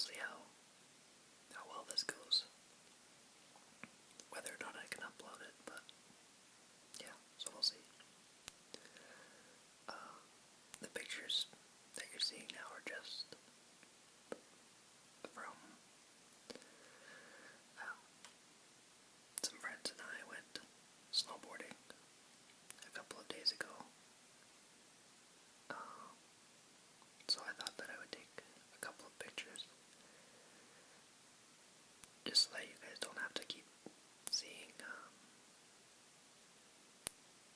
see how well this goes. Whether or not I can upload it, but yeah, so we'll see. The pictures that you're seeing now are just from some friends and I went snowboarding a couple of days ago. So I thought that I would take a couple of pictures just so that you guys don't have to keep seeing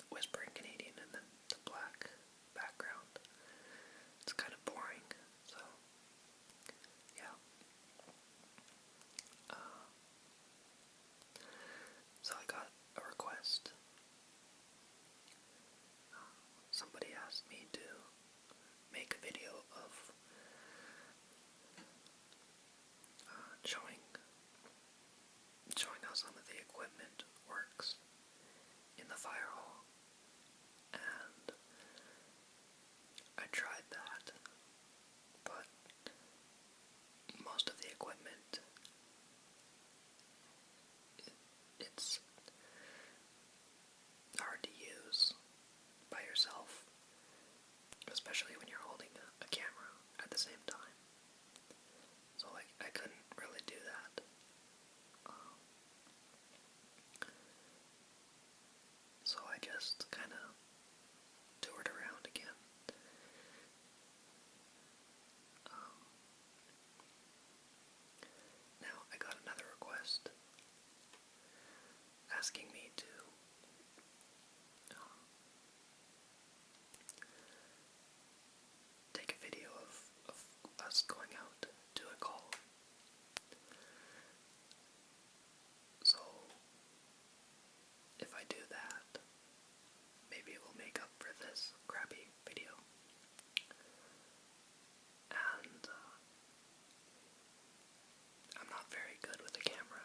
whispering Canadian and then the black background. It's kind of boring, so yeah. So I got a request. Somebody asked me to make a video of showing how some of the equipment works in the fire hall, and I tried that, but most of the equipment, it's hard to use by yourself, especially when you're holding a camera at the same time. So I couldn't really do that. So I just kind of toured around again. Now I got another request asking me to take a video of us going out to a call. So if I do that, maybe it will make up for this crappy video. And I'm not very good with the camera.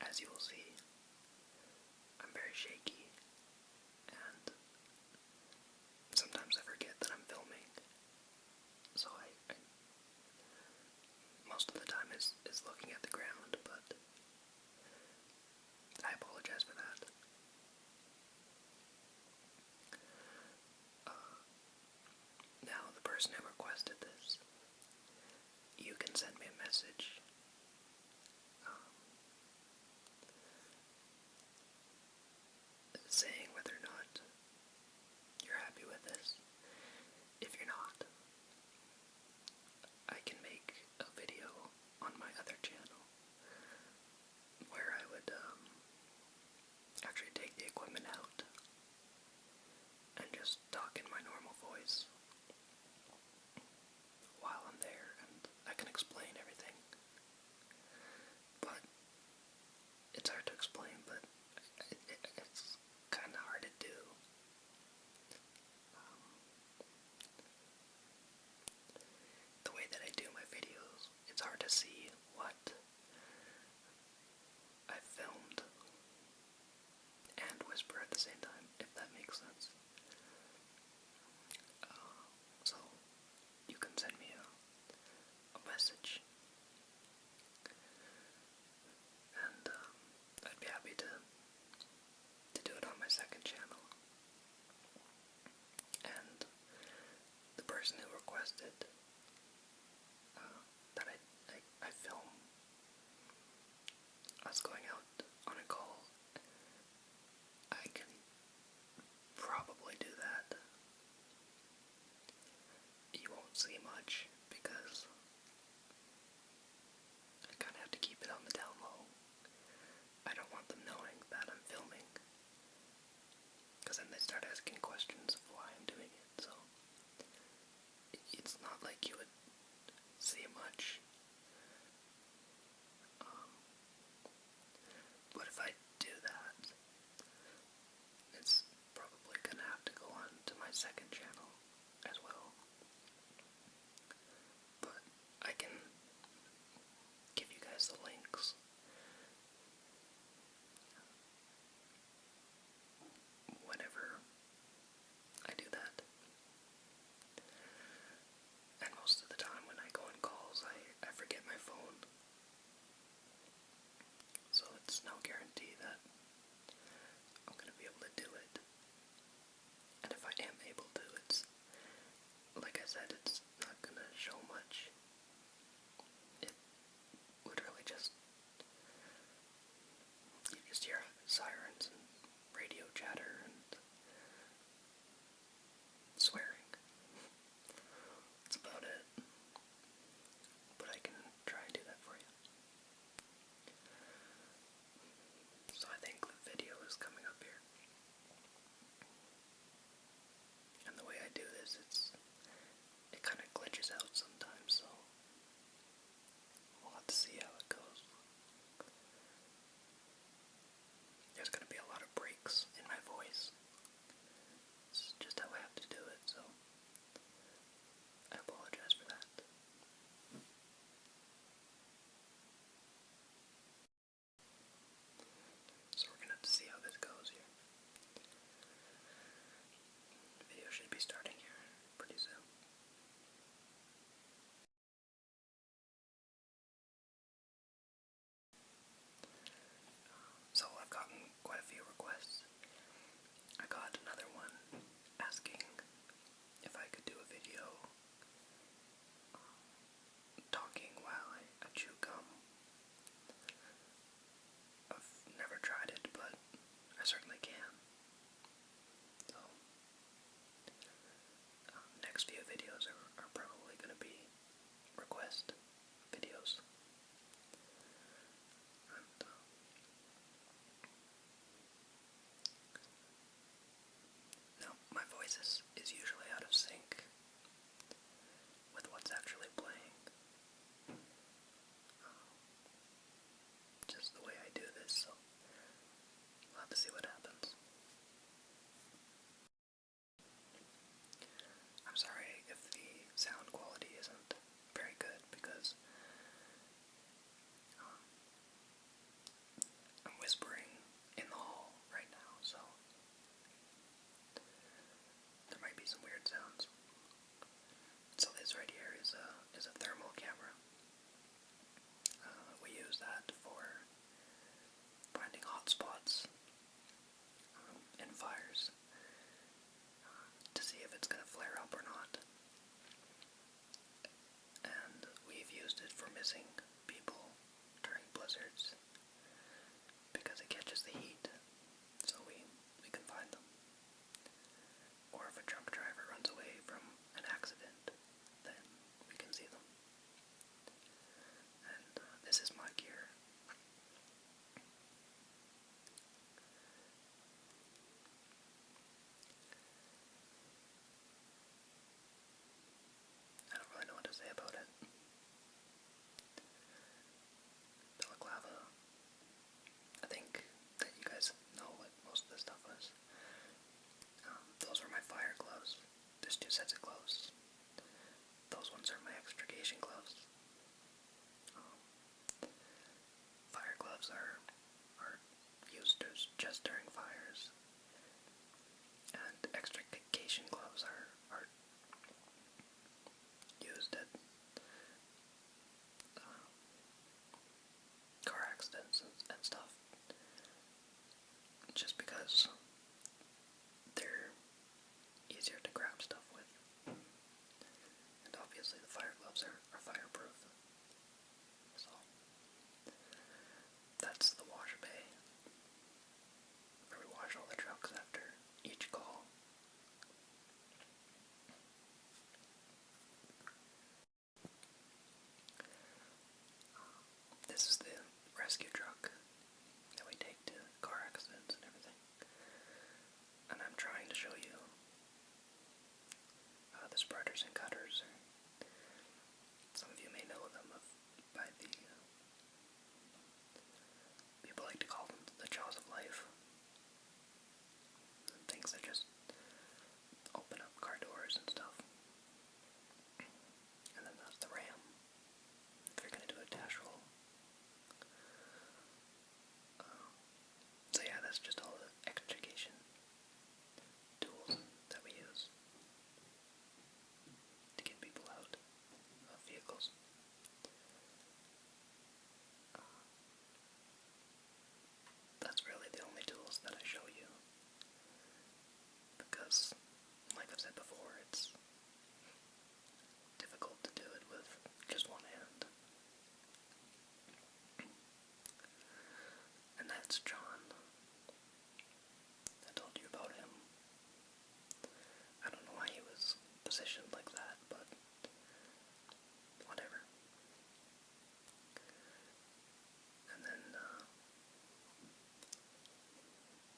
As you will see, I'm very shaky, and sometimes I forget that I'm filming. So I most of the time is looking at the ground, but I apologize for that. Now, the person who requested this, you can send me a message saying whether or not you're happy with this. If you're not, I can make a video on my other channel where I would actually take the equipment out and just talk in my normal voice while I'm there, and I can explain everything. But it's hard to explain, but it's kind of hard to do. The way that I do my videos, it's hard to see what I filmed and whisper at the same time, if that makes sense. So you can send me a message, and I'd be happy to do it on my second channel. And the person who requested that I film us going out on a call, I can probably do that. You won't see much because I kind of have to keep it on the down low. I don't want them knowing that I'm filming, because then they start asking questions of why I'm doing it. So it's not like you would see much. But if I do that, it's probably gonna have to go on to my second channel as well. But I can give you guys the links whenever I do that. And most of the time when I go on calls, asking if I could do a video talking while I chew gum. I've never tried it, but I certainly can. So, next few videos are probably going to be request videos. And, now, my voice is usually out of sync with what's actually playing. Just the way I do this, so we'll have to see what happens. I'm sorry if the sound quality isn't very good because I'm whispering in the hall right now, so there might be some weird sounds. So this right here is a thermal camera. We use that for finding hot spots in fires to see if it's going to flare up or not. And we've used it for missing people during blizzards because it catches the heat, so we can find them. Or if a drunk driver runs away from an accident, then we can see them. And this is my gear. I don't really know what to say about it. Balaclava. I think that you guys know what most of this stuff is. Those were my fire gloves. There's two sets of gloves. Those ones are my extrication gloves. Fire gloves are used just during fires, and extrication gloves are used at car accidents and stuff, just because they're easier to grab stuff with. And obviously the fire gloves are fireproof. So that's the wash bay, where we wash all the trucks after each call. This is the rescue truck that we take to car accidents and everything. And I'm trying to show you the spreaders and cutters. Some of you may know them by the people like to call them the jaws of life. Things that just open up car doors and stuff. And then there's the ram, if you're going to do a dash roll. So yeah, that's just all the extrication tools that we use to get people out of vehicles. That's really the only tools that I show you, because, like I've said before, it's difficult to do it with just one hand. And that's John. I told you about him. I don't know why he was positioned like that, but whatever. And then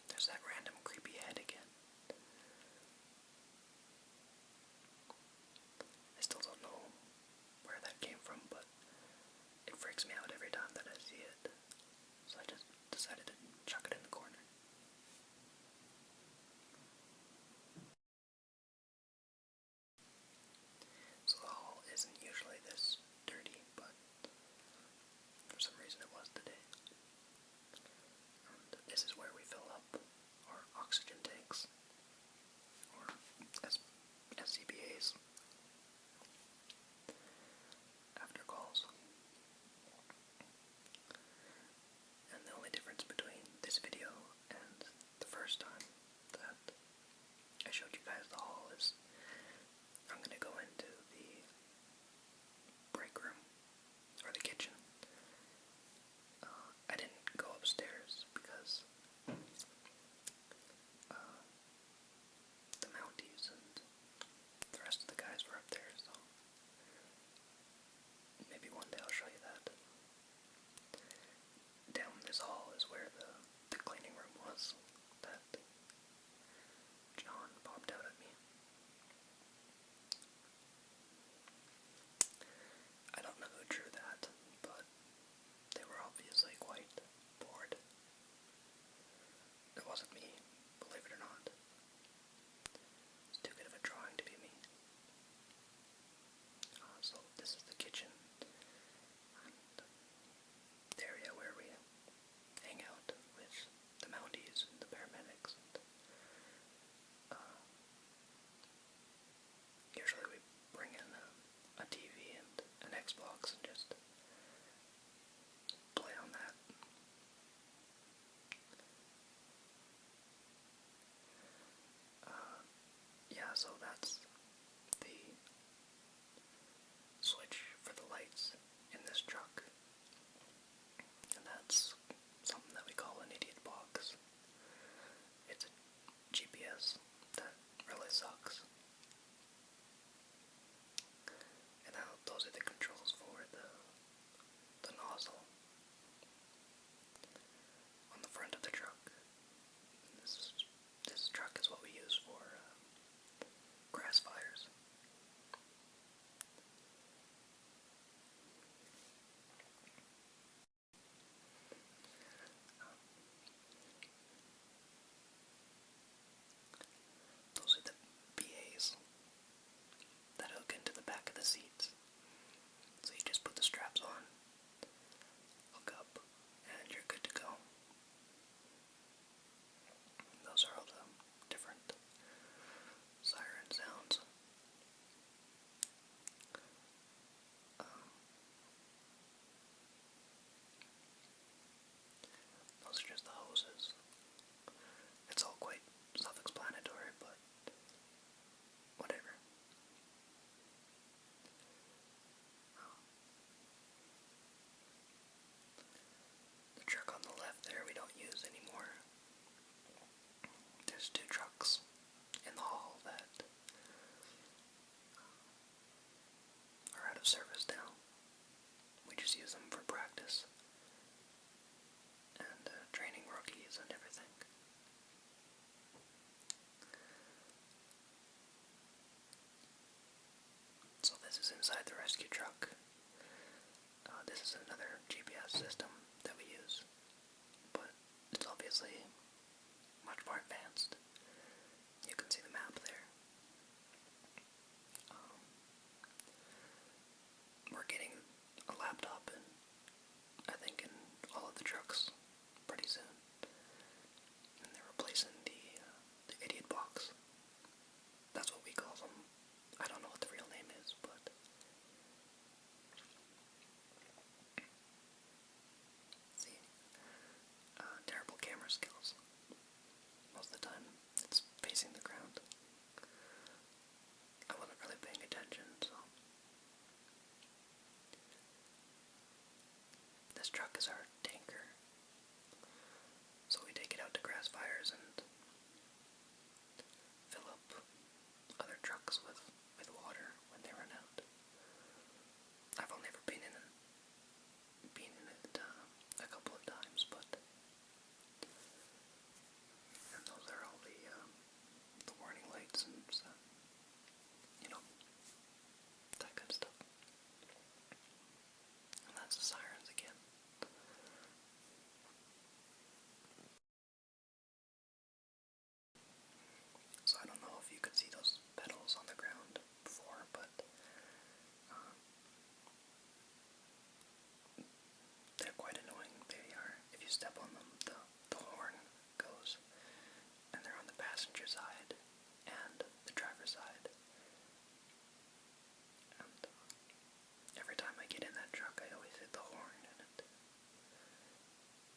there's that random creepy head again. I still don't know where that came from, but it freaks me out every time that I see it. So I just decided to chuck it in the corner. So the hall isn't usually this dirty, but for some reason it was today. And this is where we fill up our oxygen tanks, or SCBAs, after calls. And the only difference between there's 2 trucks in the hall that are out of service now. We just use them for practice and training rookies and everything. So this is inside the rescue truck. This is another GPS system that we use, but it's obviously much more advanced. You can see the map there. We're getting a laptop in, I think, in all of the trucks pretty soon. And they're replacing the idiot box. That's what we call them. I don't know what the real name is, but see, terrible camera skills. Most of the time, it's facing the ground. I wasn't really paying attention, so. This truck is our tanker. So we take it out to grass fires and fill up other trucks with water when they run out. I've only ever been in it a couple of times, but and those are all the warning lights and stuff, you know, that kind of stuff. And that's the sirens again. So I don't know if you could see those pedals on the ground before, but they're quite annoying. They are. If you step on them, the horn goes, and they're on the passenger side and the driver's side. And every time I get in that truck, I always hit the horn, and it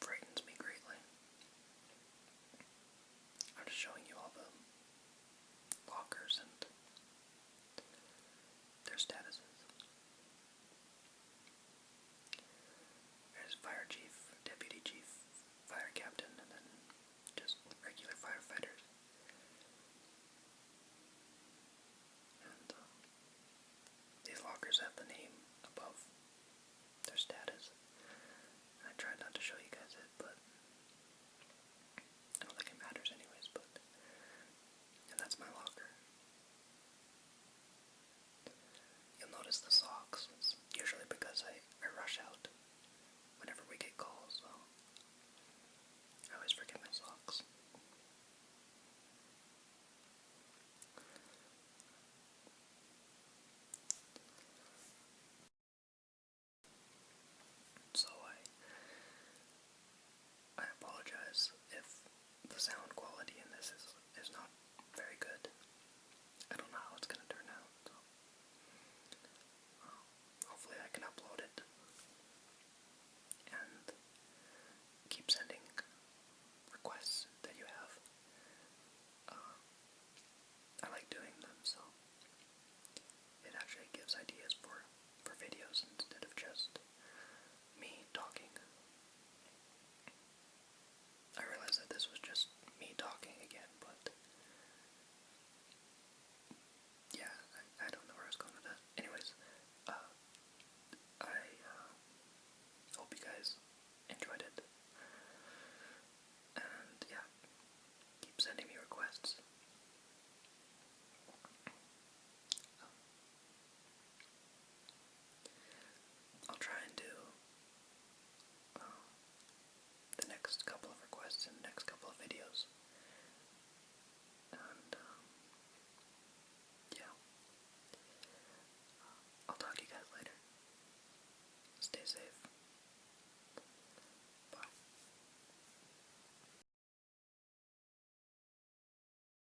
frightens me greatly. I'm just showing you all the lockers and their statuses. There's Fire Chief